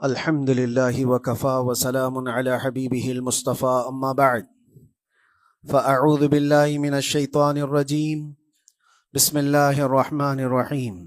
الحمد لله وكفى وسلام على حبيبه المصطفى أما بعد فأعوذ بالله من الشيطان الرجيم بسم الله الرحمن الرحيم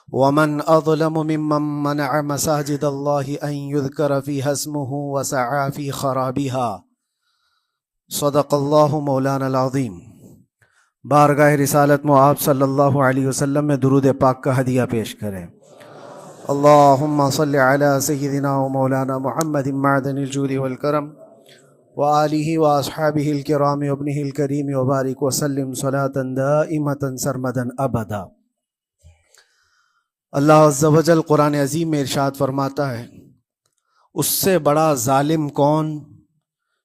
ومن أظلم ممن منع مساجد الله أن يذكر فيها اسمه وسعى في خرابها صدق الله مولانا العظیم۔ بارگاہ رسالت میں آپ صلی اللہ علیہ وسلم میں درود پاک کا ہدیہ پیش کریں۔ اللہم صلی علی سیدنا و مولانا محمد معدن الجود والکرم وآلہ واصحابہ الکرام وابنہ الکریم وبارک وسلم صلاة دائمة سرمدا ابدا۔ اللہ عز و جل قرآن عظیم میں ارشاد فرماتا ہے، اس سے بڑا ظالم کون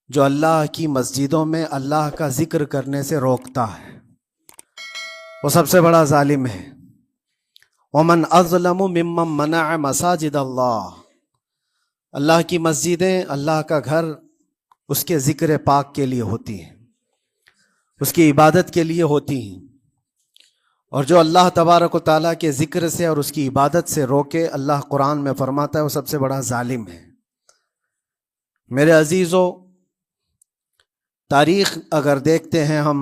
جو اللہ کی مسجدوں میں اللہ کا ذکر کرنے سے روکتا ہے، وہ سب سے بڑا ظالم ہے۔ ومن اظلم ممن منع مساجد اللہ، اللہ کی مسجدیں، اللہ کا گھر اس کے ذکر پاک کے لیے ہوتی ہیں، اس کی عبادت کے لیے ہوتی ہیں، اور جو اللہ تبارک و تعالیٰ کے ذکر سے اور اس کی عبادت سے روکے، اللہ قرآن میں فرماتا ہے وہ سب سے بڑا ظالم ہے۔ میرے عزیزو، تاریخ اگر دیکھتے ہیں ہم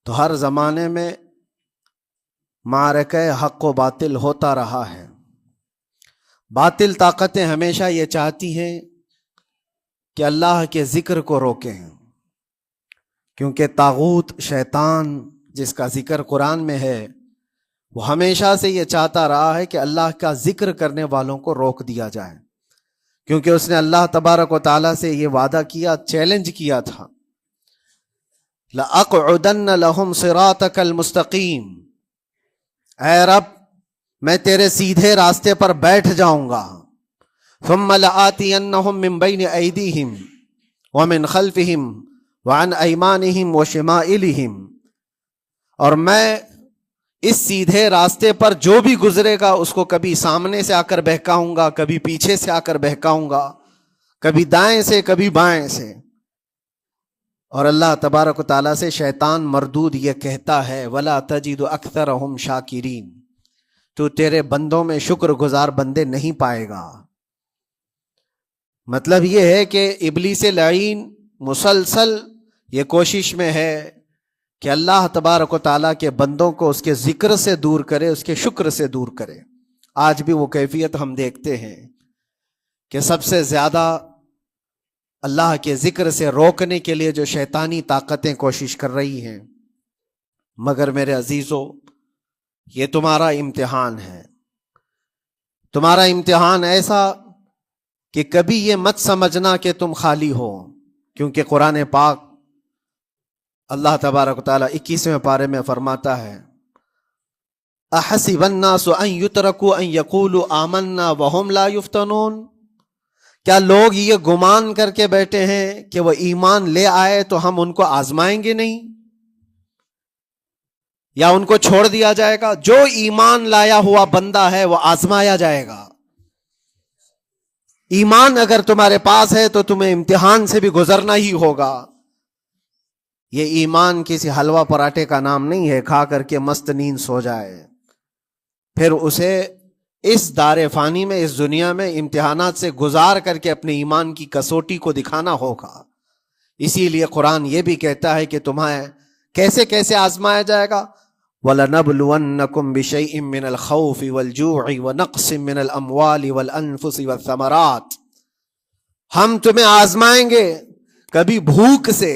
تو ہر زمانے میں معرکہ حق و باطل ہوتا رہا ہے۔ باطل طاقتیں ہمیشہ یہ چاہتی ہیں کہ اللہ کے ذکر کو روکیں، کیونکہ طاغوت شیطان جس کا ذکر قرآن میں ہے وہ ہمیشہ سے یہ چاہتا رہا ہے کہ اللہ کا ذکر کرنے والوں کو روک دیا جائے، کیونکہ اس نے اللہ تبارک و تعالیٰ سے یہ وعدہ کیا، چیلنج کیا تھا، لَأَقْعُدَنَّ لَهُمْ صِرَاطَكَ الْمُسْتَقِيمِ، اے رب میں تیرے سیدھے راستے پر بیٹھ جاؤں گا، ثُمَّ لَآتِيَنَّهُمْ مِنْ بَيْنِ أَيْدِيهِمْ وَمِنْ خَلْفِهِمْ وَعَنْ أَيْمَانِهِمْ وَشِمَائِلِهِمْ، اور میں اس سیدھے راستے پر جو بھی گزرے گا اس کو کبھی سامنے سے آ کر بہکاؤں گا، کبھی پیچھے سے آ کر بہکاؤں گا، کبھی دائیں سے کبھی بائیں سے۔ اور اللہ تبارک و تعالیٰ سے شیطان مردود یہ کہتا ہے، وَلَا تَجِدُ أَكْثَرَهُمْ شَاكِرِينَ، تو تیرے بندوں میں شکر گزار بندے نہیں پائے گا۔ مطلب یہ ہے کہ ابلیس لعین مسلسل یہ کوشش میں ہے کہ اللہ تبارک و تعالیٰ کے بندوں کو اس کے ذکر سے دور کرے، اس کے شکر سے دور کرے۔ آج بھی وہ کیفیت ہم دیکھتے ہیں کہ سب سے زیادہ اللہ کے ذکر سے روکنے کے لیے جو شیطانی طاقتیں کوشش کر رہی ہیں، مگر میرے عزیزو یہ تمہارا امتحان ہے، تمہارا امتحان ایسا کہ کبھی یہ مت سمجھنا کہ تم خالی ہو، کیونکہ قرآن پاک اللہ تبارک و تعالیٰ 21ویں پارے میں فرماتا ہے، احسب الناس ان یترکوا ان یقولوا آمنا وہم لا یفتنون، کیا لوگ یہ گمان کر کے بیٹھے ہیں کہ وہ ایمان لے آئے تو ہم ان کو آزمائیں گے نہیں، یا ان کو چھوڑ دیا جائے گا؟ جو ایمان لایا ہوا بندہ ہے وہ آزمایا جائے گا۔ ایمان اگر تمہارے پاس ہے تو تمہیں امتحان سے بھی گزرنا ہی ہوگا۔ یہ ایمان کسی حلوہ پراٹھے کا نام نہیں ہے، کھا کر کے مست نیند سو جائے، پھر اسے اس دار فانی میں، اس دنیا میں امتحانات سے گزار کر کے اپنے ایمان کی کسوٹی کو دکھانا ہوگا۔ اسی لیے قرآن یہ بھی کہتا ہے کہ تمہیں کیسے کیسے آزمایا جائے گا، وَلَنَبْلُوَنَّكُمْ بِشَيْءٍ مِّنَ الْخَوْفِ وَالْجُوعِ وَنَقْصٍ مِّنَ الْأَمْوَالِ وَالْأَنفُسِ وَالثَّمَرَاتِ، ہم تمہیں آزمائیں گے کبھی بھوک سے،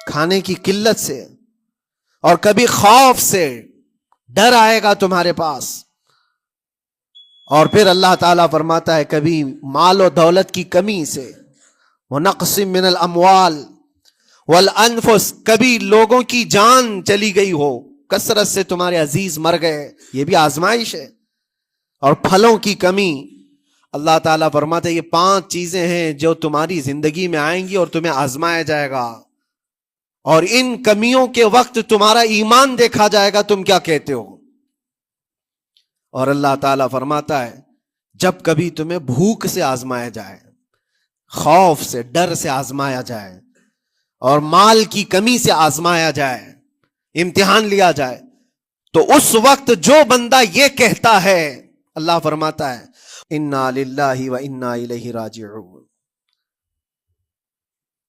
کھانے کی قلت سے، اور کبھی خوف سے، ڈر آئے گا تمہارے پاس، اور پھر اللہ تعالیٰ فرماتا ہے کبھی مال و دولت کی کمی سے، وَنَقْصٍ مِّنَ الْأَمْوَالِ وَالْأَنفُسِ، کبھی لوگوں کی جان چلی گئی ہو، کثرت سے تمہارے عزیز مر گئے، یہ بھی آزمائش ہے، اور پھلوں کی کمی۔ اللہ تعالیٰ فرماتا ہے یہ 5 چیزیں ہیں جو تمہاری زندگی میں آئیں گی اور تمہیں آزمایا جائے گا، اور ان کمیوں کے وقت تمہارا ایمان دیکھا جائے گا تم کیا کہتے ہو۔ اور اللہ تعالیٰ فرماتا ہے جب کبھی تمہیں بھوک سے آزمایا جائے، خوف سے، ڈر سے آزمایا جائے، اور مال کی کمی سے آزمایا جائے، امتحان لیا جائے، تو اس وقت جو بندہ یہ کہتا ہے، اللہ فرماتا ہے انا للہ و انا الیہ راجعون۔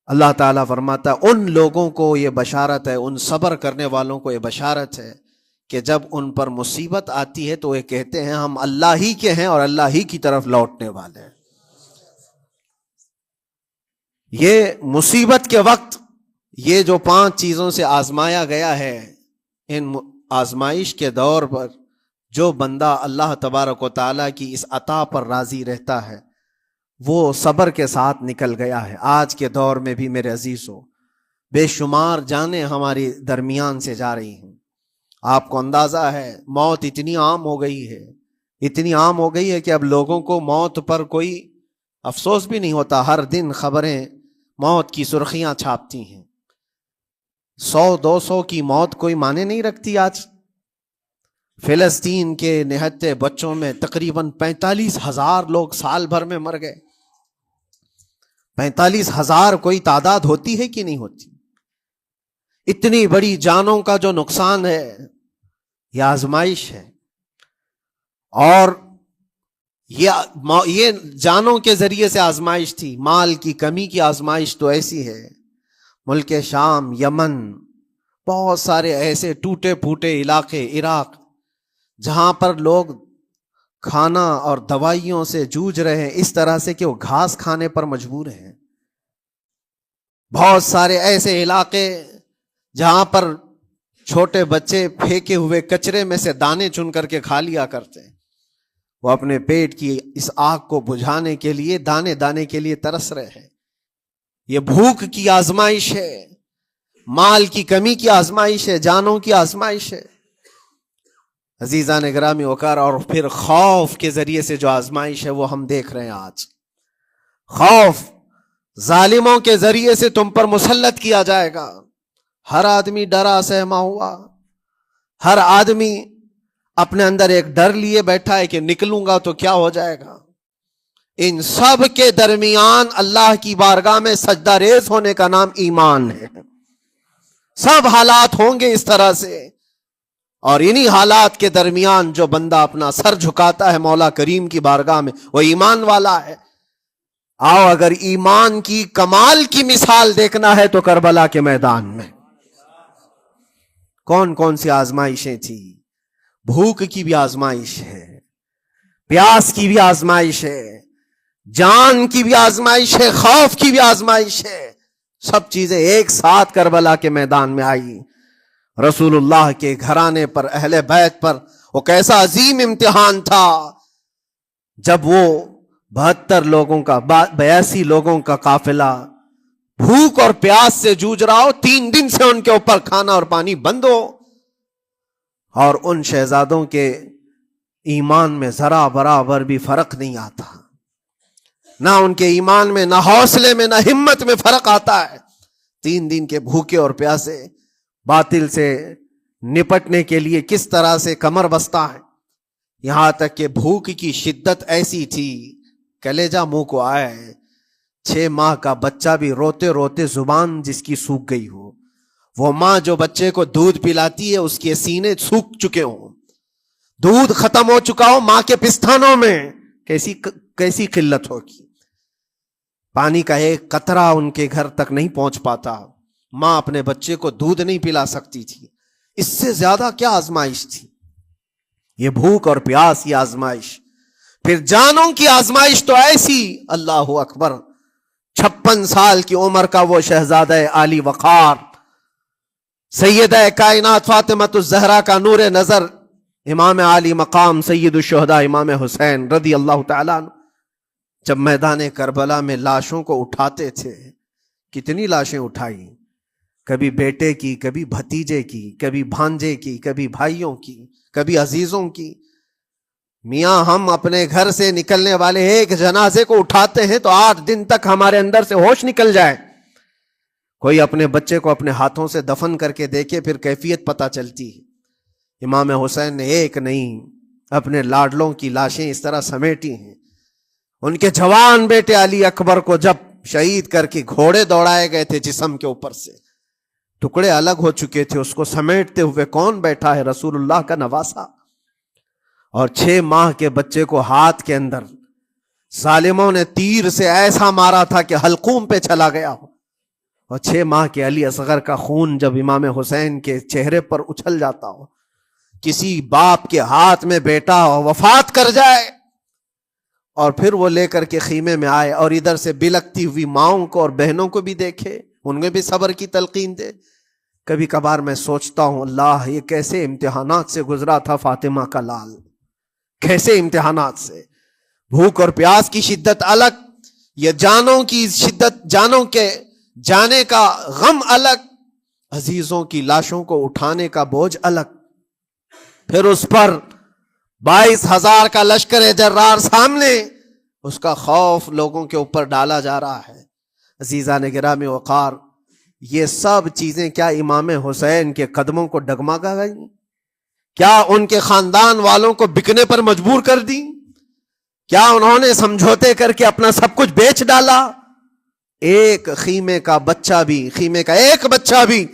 اللہ تعالیٰ فرماتا ہے ان لوگوں کو یہ بشارت ہے، ان صبر کرنے والوں کو یہ بشارت ہے کہ جب ان پر مصیبت آتی ہے تو وہ کہتے ہیں ہم اللہ ہی کے ہیں اور اللہ ہی کی طرف لوٹنے والے ہیں۔ یہ مصیبت کے وقت یہ جو 5 چیزوں سے آزمایا گیا ہے، ان آزمائش کے دور پر جو بندہ اللہ تبارک و تعالیٰ کی اس عطا پر راضی رہتا ہے وہ صبر کے ساتھ نکل گیا ہے۔ آج کے دور میں بھی میرے عزیزو بے شمار جانیں ہماری درمیان سے جا رہی ہیں۔ آپ کو اندازہ ہے موت اتنی عام ہو گئی ہے، اتنی عام ہو گئی ہے کہ اب لوگوں کو موت پر کوئی افسوس بھی نہیں ہوتا۔ ہر دن خبریں موت کی سرخیاں چھاپتی ہیں۔ 100-200 کی موت کوئی معنی نہیں رکھتی آج۔ فلسطین کے نہتے بچوں میں تقریباً 45,000 لوگ سال بھر میں مر گئے۔ 45,000 کوئی تعداد ہوتی ہے کہ نہیں ہوتی؟ اتنی بڑی جانوں کا جو نقصان ہے یہ آزمائش ہے، اور یہ جانوں کے ذریعے سے آزمائش تھی۔ مال کی کمی کی آزمائش تو ایسی ہے، ملک شام، یمن، بہت سارے ایسے ٹوٹے پھوٹے علاقے، عراق، جہاں پر لوگ کھانا اور دوائیوں سے جوجھ رہے ہیں اس طرح سے کہ وہ گھاس کھانے پر مجبور ہیں۔ بہت سارے ایسے علاقے جہاں پر چھوٹے بچے پھینکے ہوئے کچرے میں سے دانے چن کر کے کھا لیا کرتے ہیں۔ وہ اپنے پیٹ کی اس آگ کو بجھانے کے لیے دانے دانے کے لیے ترس رہے ہیں۔ یہ بھوک کی آزمائش ہے، مال کی کمی کی آزمائش ہے، جانوں کی آزمائش ہے۔ عزیزان گرامی وقار، اور پھر خوف کے ذریعے سے جو آزمائش ہے وہ ہم دیکھ رہے ہیں آج۔ خوف ظالموں کے ذریعے سے تم پر مسلط کیا جائے گا۔ ہر آدمی ڈرا سہما ہوا، ہر آدمی اپنے اندر ایک ڈر لیے بیٹھا ہے کہ نکلوں گا تو کیا ہو جائے گا۔ ان سب کے درمیان اللہ کی بارگاہ میں سجدہ ریز ہونے کا نام ایمان ہے۔ سب حالات ہوں گے اس طرح سے، اور انہی حالات کے درمیان جو بندہ اپنا سر جھکاتا ہے مولا کریم کی بارگاہ میں وہ ایمان والا ہے۔ آؤ اگر ایمان کی کمال کی مثال دیکھنا ہے تو کربلا کے میدان میں کون کون سی آزمائشیں تھی۔ بھوک کی بھی آزمائش ہے، پیاس کی بھی آزمائش ہے، جان کی بھی آزمائش ہے، خوف کی بھی آزمائش ہے۔ سب چیزیں ایک ساتھ کربلا کے میدان میں آئی۔ رسول اللہ کے گھرانے پر، اہل بیت پر وہ کیسا عظیم امتحان تھا جب وہ 72 لوگوں کا 82 لوگوں کا قافلہ بھوک اور پیاس سے جوجھ رہا ہو، 3 دن سے ان کے اوپر کھانا اور پانی بند ہو، اور ان شہزادوں کے ایمان میں ذرا برابر بھی فرق نہیں آتا، نہ ان کے ایمان میں، نہ حوصلے میں، نہ ہمت میں فرق آتا ہے۔ 3 دن کے بھوکے اور پیاسے باطل سے نپٹنے کے لیے کس طرح سے کمر بستہ ہے۔ یہاں تک کہ بھوک کی شدت ایسی تھی کلیجہ منہ کو آئے، 6 ماہ کا بچہ بھی روتے روتے زبان جس کی سوکھ گئی ہو، وہ ماں جو بچے کو دودھ پلاتی ہے اس کے سینے سوکھ چکے ہوں، دودھ ختم ہو چکا ہو، ماں کے پستانوں میں کیسی قلت ہوگی۔ پانی کا ایک قطرہ ان کے گھر تک نہیں پہنچ پاتا، ماں اپنے بچے کو دودھ نہیں پلا سکتی تھی۔ اس سے زیادہ کیا آزمائش تھی؟ یہ بھوک اور پیاس، یہ آزمائش۔ پھر جانوں کی آزمائش تو ایسی، اللہ اکبر، 56 سال کی عمر کا وہ شہزادہ عالی وقار، سیدہ کائنات فاطمۃ الزہرا کا نور نظر، امام عالی مقام سید الشہداء امام حسین رضی اللہ تعالیٰ عنہ، جب میدان کربلا میں لاشوں کو اٹھاتے تھے، کتنی لاشیں اٹھائی، کبھی بیٹے کی، کبھی بھتیجے کی، کبھی بھانجے کی، کبھی بھائیوں کی، کبھی عزیزوں کی۔ میاں ہم اپنے گھر سے نکلنے والے ایک جنازے کو اٹھاتے ہیں تو 8 دن تک ہمارے اندر سے ہوش نکل جائے۔ کوئی اپنے بچے کو اپنے ہاتھوں سے دفن کر کے دیکھے، پھر کیفیت پتہ چلتی ہے۔ امام حسین نے ایک نہیں اپنے لاڈلوں کی لاشیں اس طرح سمیٹی ہیں۔ ان کے جوان بیٹے علی اکبر کو جب شہید کر کے گھوڑے دوڑائے گئے تھے جسم کے اوپر سے، ٹکڑے الگ ہو چکے تھے، اس کو سمیٹتے ہوئے کون بیٹھا ہے؟ رسول اللہ کا نواسا۔ اور 6 ماہ کے بچے کو ہاتھ کے اندر ظالموں نے تیر سے ایسا مارا تھا کہ حلقوم پہ چلا گیا ہو، اور 6 ماہ کے علی اصغر کا خون جب امام حسین کے چہرے پر اچھل جاتا ہو، کسی باپ کے ہاتھ میں بیٹا وفات کر جائے اور پھر وہ لے کر کے خیمے میں آئے اور ادھر سے بلکتی ہوئی ماؤں کو اور بہنوں کو بھی دیکھے، ان میں بھی صبر کی تلقین دے. کبھی کبھار میں سوچتا ہوں اللہ یہ کیسے امتحانات سے گزرا تھا فاطمہ کا لال، کیسے امتحانات سے. بھوک اور پیاس کی شدت الگ، یہ جانوں کی شدت، جانوں کے جانے کا غم الگ، عزیزوں کی لاشوں کو اٹھانے کا بوجھ الگ، پھر اس پر 22,000 کا لشکر جرار سامنے، اس کا خوف لوگوں کے اوپر ڈالا جا رہا ہے. عزیزان گرامی وقار، یہ سب چیزیں کیا امام حسین کے قدموں کو ڈگمگا گئیں؟ کیا ان کے خاندان والوں کو بکنے پر مجبور کر دی؟ کیا انہوں نے سمجھوتے کر کے اپنا سب کچھ بیچ ڈالا؟ ایک خیمے کا بچہ بھی، خیمے کا ایک بچہ بھی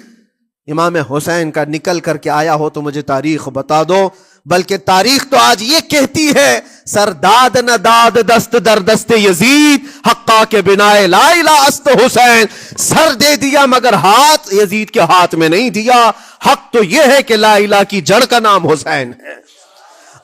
امام حسین کا نکل کر کے آیا ہو تو مجھے تاریخ بتا دو. بلکہ تاریخ تو آج یہ کہتی ہے سرداد نہ داد دست در دست یزید، حقا کے بنا لا الہ است حسین. سر دے دیا مگر ہاتھ یزید کے ہاتھ میں نہیں دیا. حق تو یہ ہے کہ لا الہ کی جڑ کا نام حسین ہے.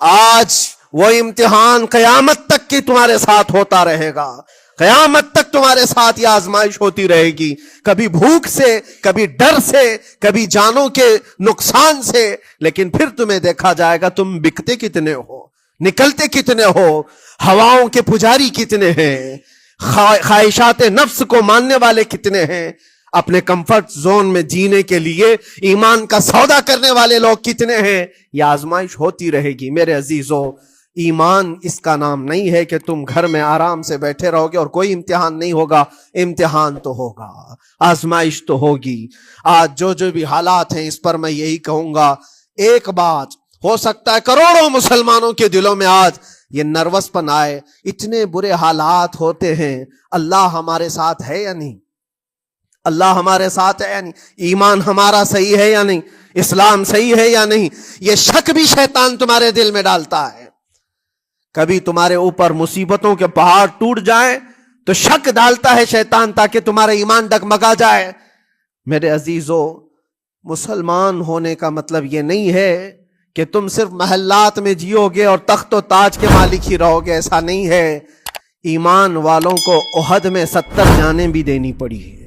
آج وہ امتحان قیامت تک کی تمہارے ساتھ ہوتا رہے گا، قیامت تک تمہارے ساتھ یہ آزمائش ہوتی رہے گی، کبھی بھوک سے، کبھی ڈر سے، کبھی جانوں کے نقصان سے، لیکن پھر تمہیں دیکھا جائے گا تم بکتے کتنے ہو، نکلتے کتنے ہو، ہواؤں کے پجاری کتنے ہیں، خواہشات نفس کو ماننے والے کتنے ہیں، اپنے کمفرٹ زون میں جینے کے لیے ایمان کا سودا کرنے والے لوگ کتنے ہیں. یہ آزمائش ہوتی رہے گی. میرے عزیزو، ایمان اس کا نام نہیں ہے کہ تم گھر میں آرام سے بیٹھے رہو گے اور کوئی امتحان نہیں ہوگا. امتحان تو ہوگا، آزمائش تو ہوگی. آج جو بھی حالات ہیں اس پر میں یہی کہوں گا، ایک بات ہو سکتا ہے کروڑوں مسلمانوں کے دلوں میں آج یہ نروس پن آئے، اتنے برے حالات ہوتے ہیں، اللہ ہمارے ساتھ ہے یا نہیں؟ اللہ ہمارے ساتھ ہے یا نہیں؟ ایمان ہمارا صحیح ہے یا نہیں؟ اسلام صحیح ہے یا نہیں؟ یہ شک بھی شیطان تمہارے دل میں ڈالتا ہے. کبھی تمہارے اوپر مصیبتوں کے پہاڑ ٹوٹ جائیں تو شک ڈالتا ہے شیطان تاکہ تمہارا ایمان ڈگمگا جائے. میرے عزیزو، مسلمان ہونے کا مطلب یہ نہیں ہے کہ تم صرف محلات میں جیو گے اور تخت و تاج کے مالک ہی رہو گے، ایسا نہیں ہے. ایمان والوں کو احد میں 70 جانیں بھی دینی پڑی ہے.